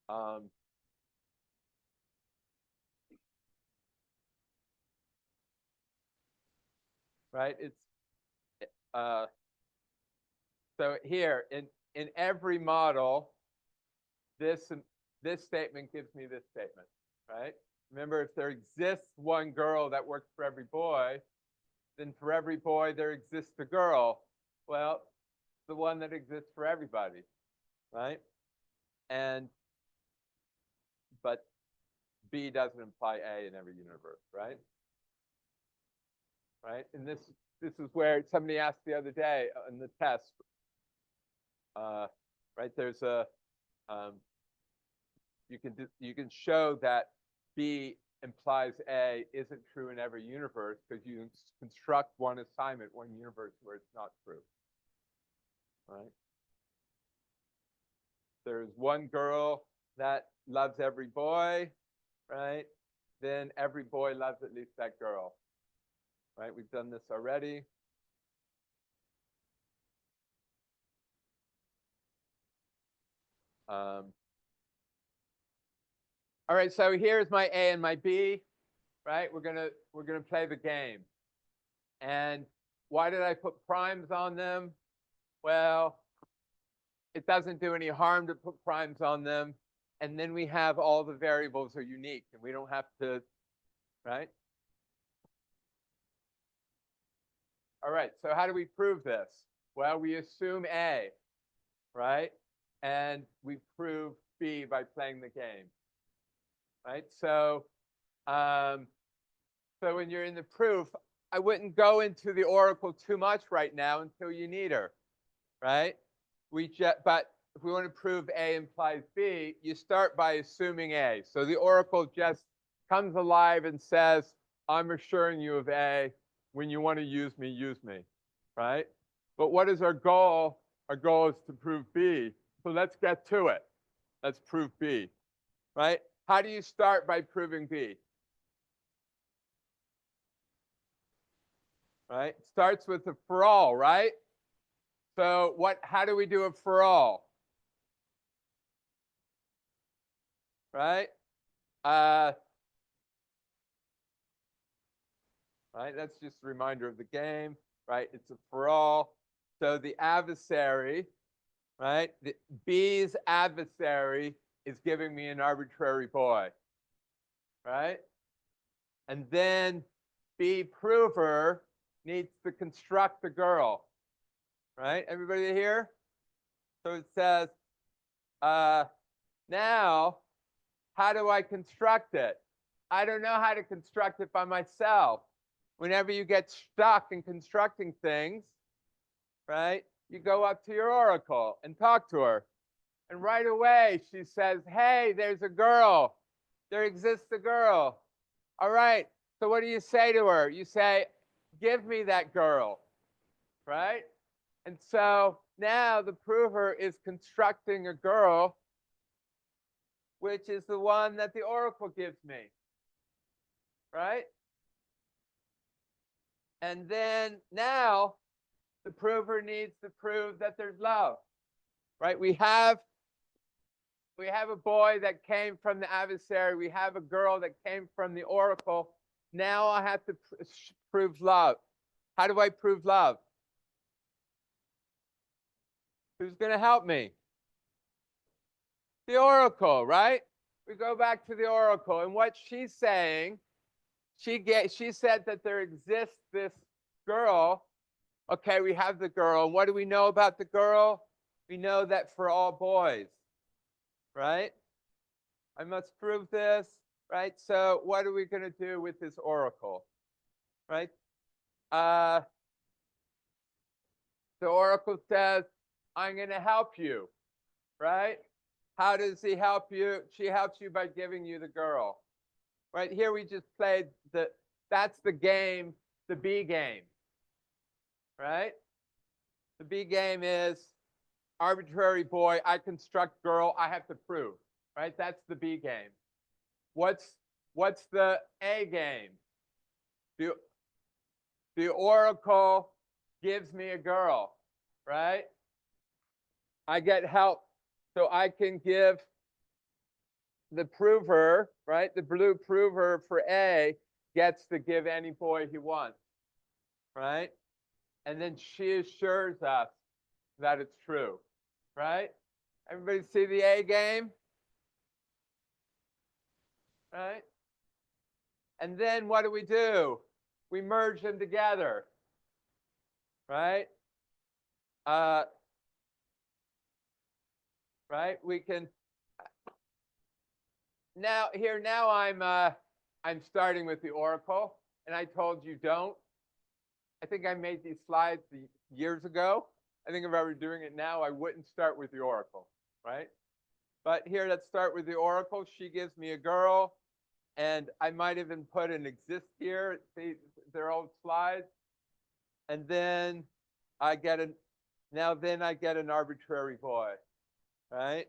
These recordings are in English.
right? It's so here in every model, this statement gives me this statement, right? Remember, if there exists one girl that works for every boy, then for every boy there exists a girl. Well, the one that exists for everybody, right? And but B doesn't imply A in every universe, right? Right? And this is where somebody asked the other day in the test, right? There's a you can show that B implies A isn't true in every universe because you construct one assignment, one universe where it's not true, right? There's one girl that loves every boy, right? Then every boy loves at least that girl, right? We've done this already. All right, so here's my A and my B, right? We're gonna play the game. And why did I put primes on them? Well, it doesn't do any harm to put primes on them. And then we have all the variables are unique and we don't have to, right? All right, so how do we prove this? Well, we assume A, right? And we prove B by playing the game, right? So when you're in the proof, I wouldn't go into the oracle too much right now until you need her, right? But if we want to prove A implies B, you start by assuming A. So the oracle just comes alive and says, I'm assuring you of A. When you want to use me, right? But what is our goal? Our goal is to prove B. So let's get to it. Let's prove B, right? How do you start by proving B? Right? It starts with a Forall, right? So how do we do a Forall? Right? Right, that's just a reminder of the game, right? It's a Forall. So the adversary, right? The B's adversary is giving me an arbitrary boy, right? And then B prover needs to construct the girl, right? Everybody here? So it says, now, how do I construct it? I don't know how to construct it by myself. Whenever you get stuck in constructing things, right, you go up to your oracle and talk to her. And right away, she says, hey, there's a girl. There exists a girl. All right, so what do you say to her? You say, give me that girl, right? And so now the prover is constructing a girl, which is the one that the oracle gives me, right? And then now the prover needs to prove that there's love, right? We have a boy that came from the adversary. We have a girl that came from the oracle. Now I have to prove love. How do I prove love? Who's going to help me? The oracle, right? We go back to the oracle, and what she's saying, she said that there exists this girl. Okay, we have the girl. What do we know about the girl? We know that for all boys, right? I must prove this, right? So what are we going to do with this oracle, right? The oracle says, I'm going to help you, right? How does he help you? She helps you by giving you the girl. Right here we just played that's the game, the B game, right? The B game is arbitrary boy, I construct girl, I have to prove, right? That's the B game. What's the A game? The oracle gives me a girl, right? I get help, so I can give the prover, right? The blue prover for A gets to give any boy he wants, right? And then she assures us that it's true, right? Everybody see the A game? Right? And then what do? We merge them together, right? Right? We can now I'm starting with the oracle, and I told you don't. I think I made these slides years ago. I think if I were doing it now, I wouldn't start with the oracle, right? But here, let's start with the oracle. She gives me a girl, and I might even put an exist here. See, they're old slides. And then I get an arbitrary boy, right?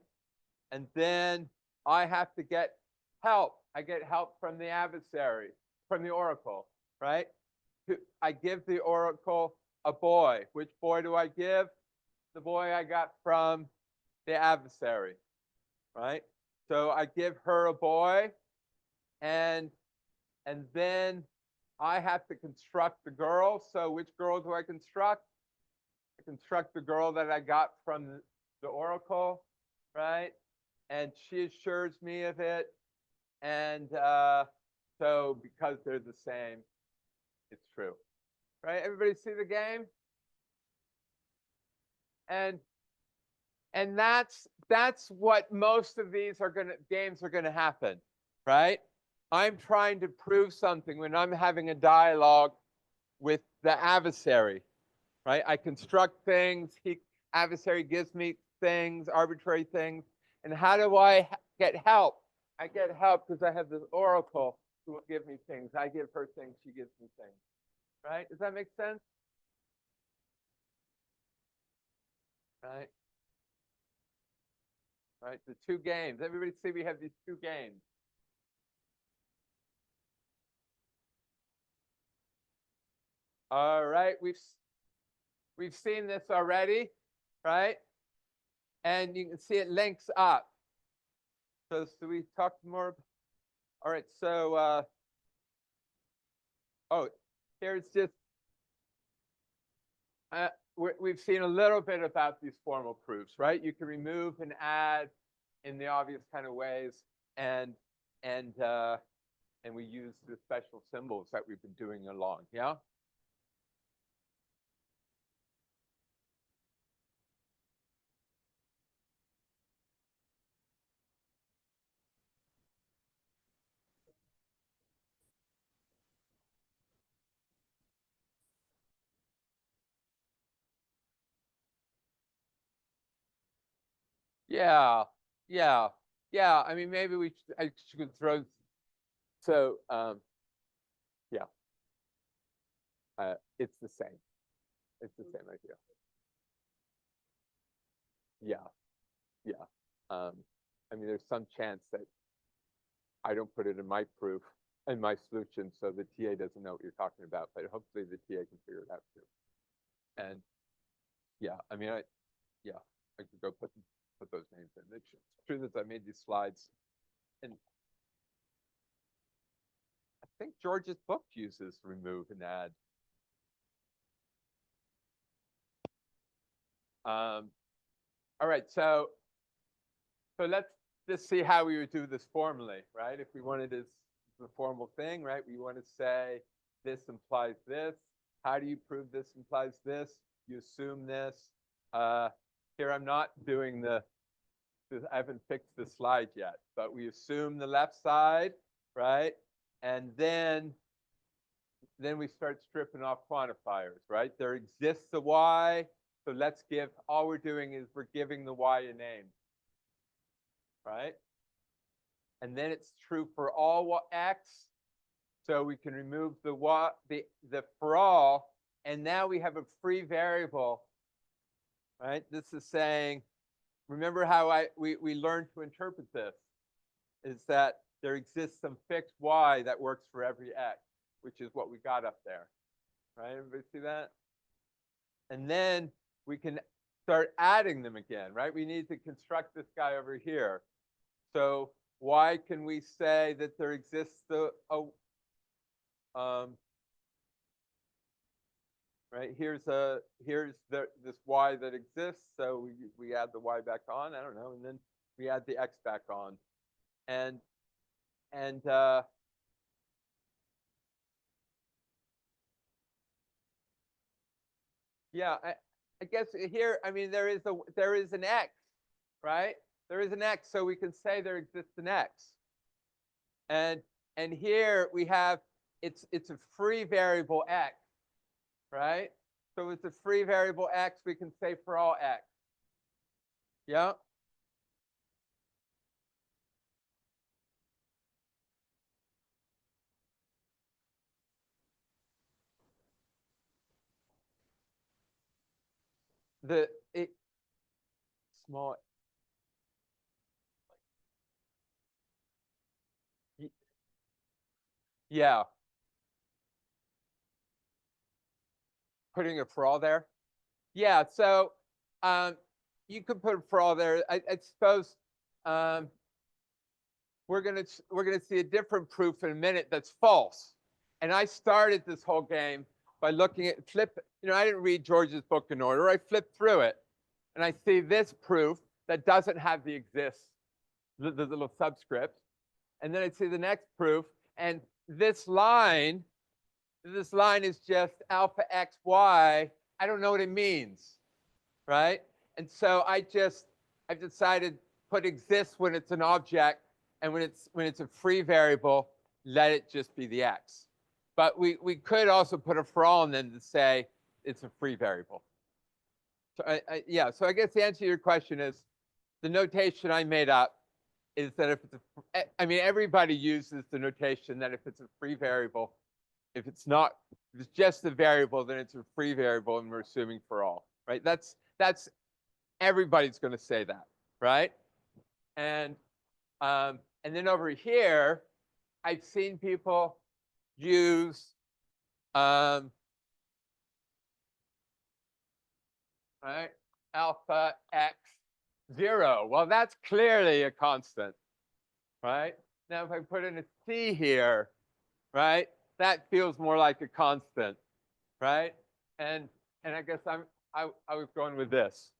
And then I have to get help. I get help from the adversary, from the oracle, right? I give the oracle a boy. Which boy do I give? The boy I got from the adversary, right? So I give her a boy, and then I have to construct the girl. So which girl do I construct? I construct the girl that I got from the oracle, right? And she assures me of it. And so because they're the same, it's true, right? Everybody see the game? And that's what most of these games are gonna happen, right? I'm trying to prove something when I'm having a dialogue with the adversary, right? I construct things. Adversary gives me things, arbitrary things. And how do I get help? I get help because I have this oracle who will give me things. I give her things. She gives me things, right? Does that make sense? Right? Right? The two games. Everybody see we have these two games. All right, we've seen this already, right? And you can see it links up. So we talked more. All right, so here's just we've seen a little bit about these formal proofs, right? You can remove and add in the obvious kind of ways, and we use the special symbols that we've been doing along, yeah? Yeah, yeah, yeah. I mean, maybe I should throw. So, yeah, it's the same. It's the same idea. Yeah, yeah. I mean, there's some chance that I don't put it in my proof, in my solution, so the TA doesn't know what you're talking about, but hopefully the TA can figure it out too. And yeah, I mean, I could go put those names in. It's true that I made these slides, and I think George's book uses remove and add. All right, so let's just see how we would do this formally, right? If we wanted this the formal thing, right? We want to say this implies this. How do you prove this implies this? You assume this. Here I'm not doing I haven't fixed the slide yet, but we assume the left side, right? And then we start stripping off quantifiers, right? There exists a y, so let's give, all we're doing is we're giving the y a name, right? And then it's true for all x, so we can remove the for all, and now we have a free variable, right? This is saying, remember how we learned to interpret this, is that there exists some fixed y that works for every x, which is what we got up there, right? Everybody see that? And then we can start adding them again, right? We need to construct this guy over here. So why can we say that there exists right? Here's this y that exists, so we add the y back on. I don't know, and then we add the x back on, and yeah, I guess here, I mean, there is an x, right? There is an x, so we can say there exists an x, and here we have it's a free variable x, right? So it's a free variable x. We can say for all x. Yeah. It small. Yeah. Putting a for all there. Yeah. So you could put a for all there. I suppose we're gonna see a different proof in a minute that's false. And I started this whole game by looking at I didn't read George's book in order. I flipped through it, and I see this proof that doesn't have the exists, the little subscript, and then I see the next proof, and this line is just alpha x y. I don't know what it means, right? And so I've decided put exists when it's an object, and when it's a free variable, let it just be the x. But we could also put a for all and then to say it's a free variable. So yeah, so I guess the answer to your question is the notation I made up is that if it's everybody uses the notation that if it's a free variable, if it's just a variable, then it's a free variable, and we're assuming for all, right? That's everybody's going to say that, right? And then over here, I've seen people use right, alpha x 0. Well, that's clearly a constant, right? Now, if I put in a c here, right, that feels more like a constant, right? And I guess I was going with this,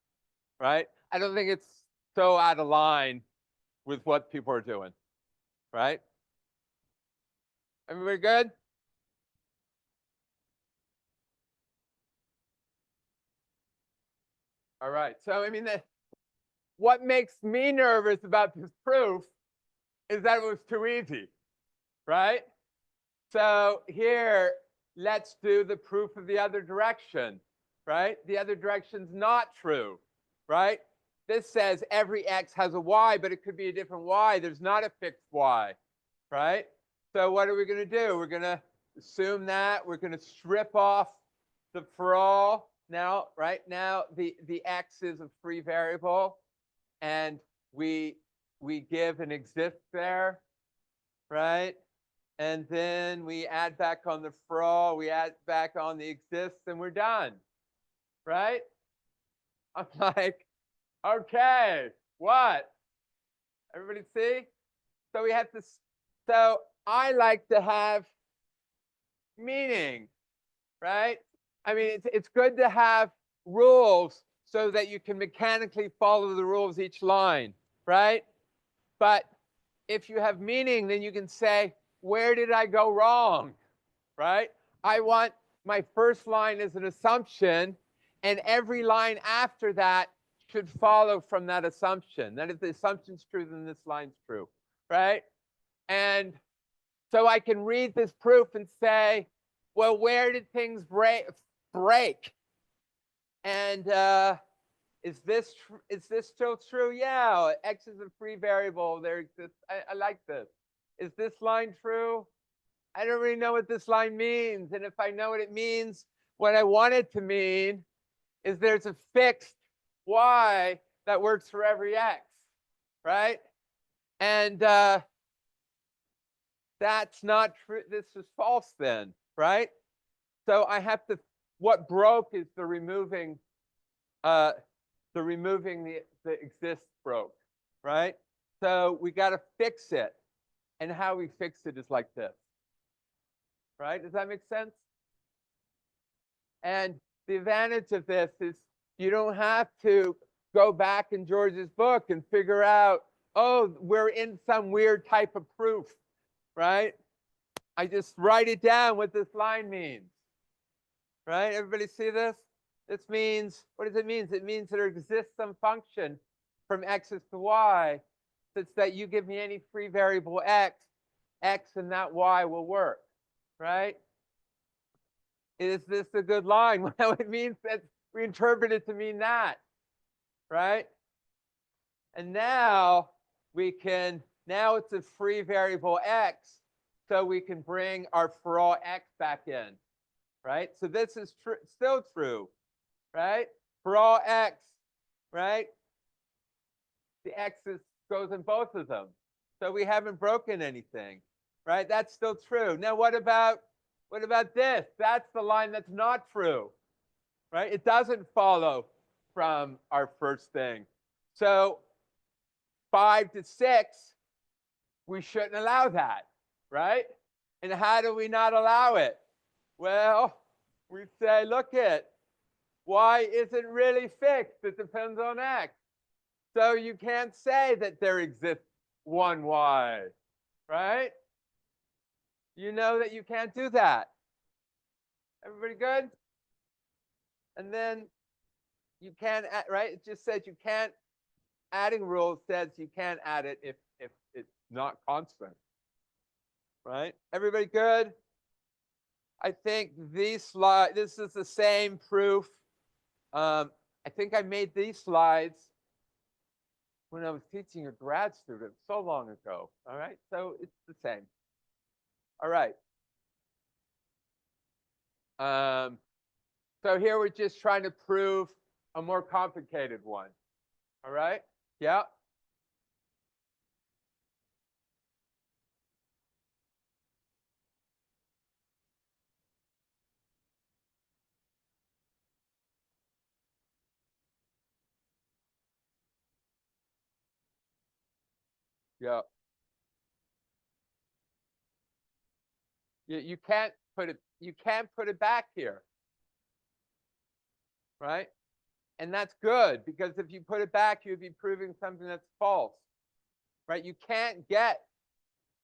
right? I don't think it's so out of line with what people are doing, right? Everybody good? All right. So I mean, what makes me nervous about this proof is that it was too easy, right? So here, let's do the proof of the other direction, right? The other direction's not true, right? This says every x has a y, but it could be a different y. There's not a fixed y, right? So what are we going to do? We're going to assume that. We're going to strip off the for all. Now, right now, the x is a free variable, and we give an exist there, right? And then we add back on the for all, we add back on the exists, and we're done, right? I'm like, okay, what? Everybody see? So we have to, so I like to have meaning, right? I mean, it's good to have rules so that you can mechanically follow the rules each line, right? But if you have meaning, then you can say, where did I go wrong, right? I want my first line as an assumption, and every line after that should follow from that assumption. That if the assumption's true, then this line's true, right? And so I can read this proof and say, well, where did things break? And is this still true? Yeah, x is a free variable. There exists. I like this. Is this line true? I don't really know what this line means. And if I know what it means, what I want it to mean is there's a fixed y that works for every x, right? And that's not true. This is false then, right? So I have to, what broke is the removing the exists broke, right? So we got to fix it. And how we fix it is like this. Right? Does that make sense? And the advantage of this is you don't have to go back in George's book and figure out, oh, we're in some weird type of proof, right? I just write it down what this line means, right? Everybody see this? This means, what does it mean? It means there exists some function from x's to y such that you give me any free variable x and that y will work, right? Is this a good line? Well, it means that we interpret it to mean that, right? And now we can, now it's a free variable x, so we can bring our Forall x back in, right? So this is still true, right? Forall x, right? The x goes in both of them. So we haven't broken anything, right? That's still true. Now what about this? That's the line that's not true, right? It doesn't follow from our first thing. So 5 to 6, we shouldn't allow that, right? And how do we not allow it? Well, we say, look it, y isn't really fixed. It depends on x. So you can't say that there exists one y, right? You know that you can't do that. Everybody good? And then you can't add, right? It just says you can't, adding rule says you can't add it if it's not constant, right? Everybody good? I think this is the same proof. I think I made these slides when I was teaching a grad student so long ago, all right? So it's the same. All right. So here we're just trying to prove a more complicated one, all right? Yeah. Yeah. You can't put it back here, right? And that's good, because if you put it back, you'd be proving something that's false, right? You can't get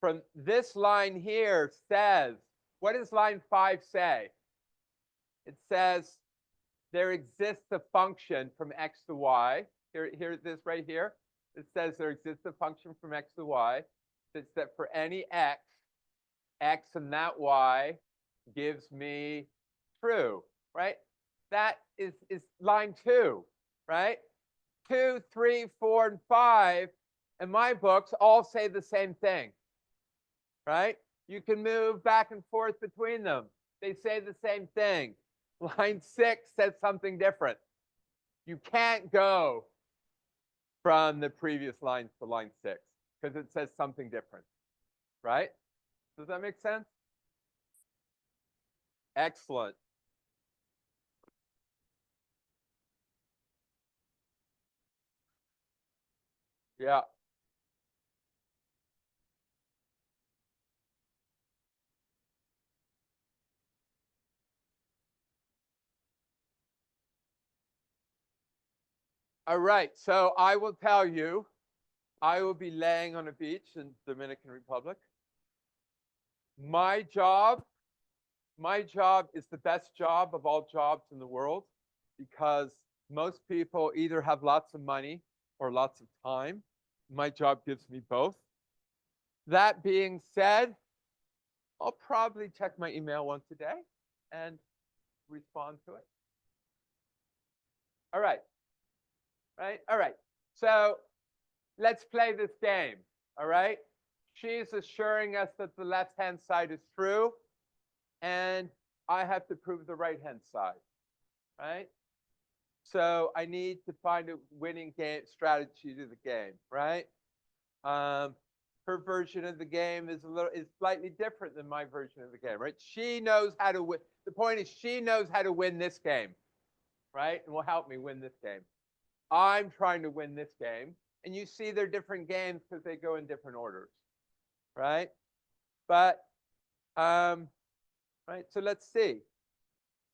from this line here says, what does line 5 say? It says there exists a function from x to y. Here this right here. It says there exists a function from x to y. It's that for any x and that y gives me true, right? That is line 2, right? 2, 3, 4, and 5 in my books all say the same thing, right? You can move back and forth between them. They say the same thing. Line 6 says something different. You can't go from the previous lines to line 6 because it says something different, right? Does that make sense? Excellent. Yeah. All right. So I will tell you, I will be laying on a beach in Dominican Republic. My job is the best job of all jobs in the world, because most people either have lots of money or lots of time. My job gives me both. That being said, I'll probably check my email once a day and respond to it. All right. Right? All right. So let's play this game. All right. She's assuring us that the left-hand side is true, and I have to prove the right-hand side. Right? So I need to find a winning game strategy to the game. Right? Her version of the game is slightly different than my version of the game. Right? She knows how to win. The point is, she knows how to win this game. Right? And will help me win this game. I'm trying to win this game. and you see they're different games because they go in different orders, right? But, right, so let's see.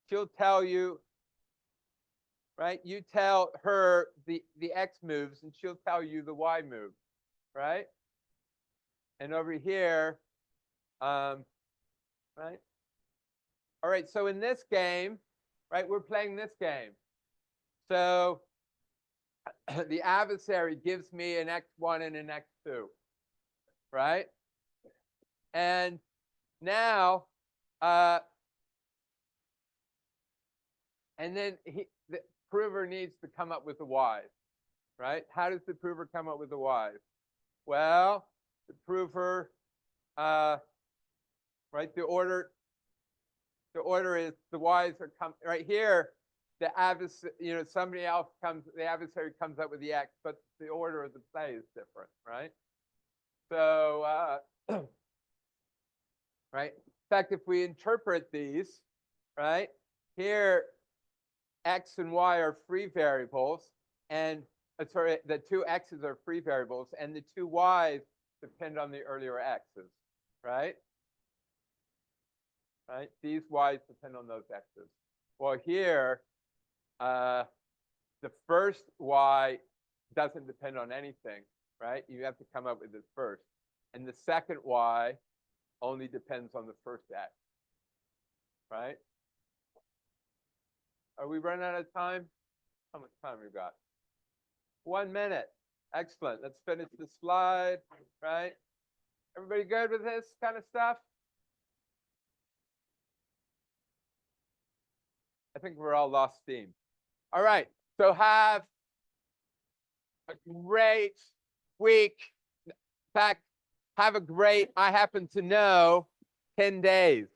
She'll tell you, right? You tell her the X moves, and she'll tell you the Y move, right? And over here, right? All right, so in this game, right, we're playing this game. So the adversary gives me an X1 and an X2, right? And now, and then the prover needs to come up with the Y's, right? How does the prover come up with the Y's? Well, the prover, right, the order is the Y's are right here. The adversary, somebody else the adversary comes up with the X, but the order of the play is different, right? So, right. In fact, if we interpret these, right, here, X and Y are free variables, and sorry, the two X's are free variables, and the two Y's depend on the earlier X's, right? Right? These Y's depend on those X's. Well, here, the first Y doesn't depend on anything, right? You have to come up with it first. And the second Y only depends on the first X, right? Are we running out of time? How much time we got? 1 minute. Excellent. Let's finish the slide, right? Everybody good with this kind of stuff? I think we're all lost steam. All right. So have a great week. In fact, have a great, I happen to know, 10 days.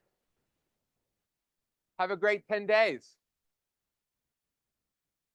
Have a great 10 days.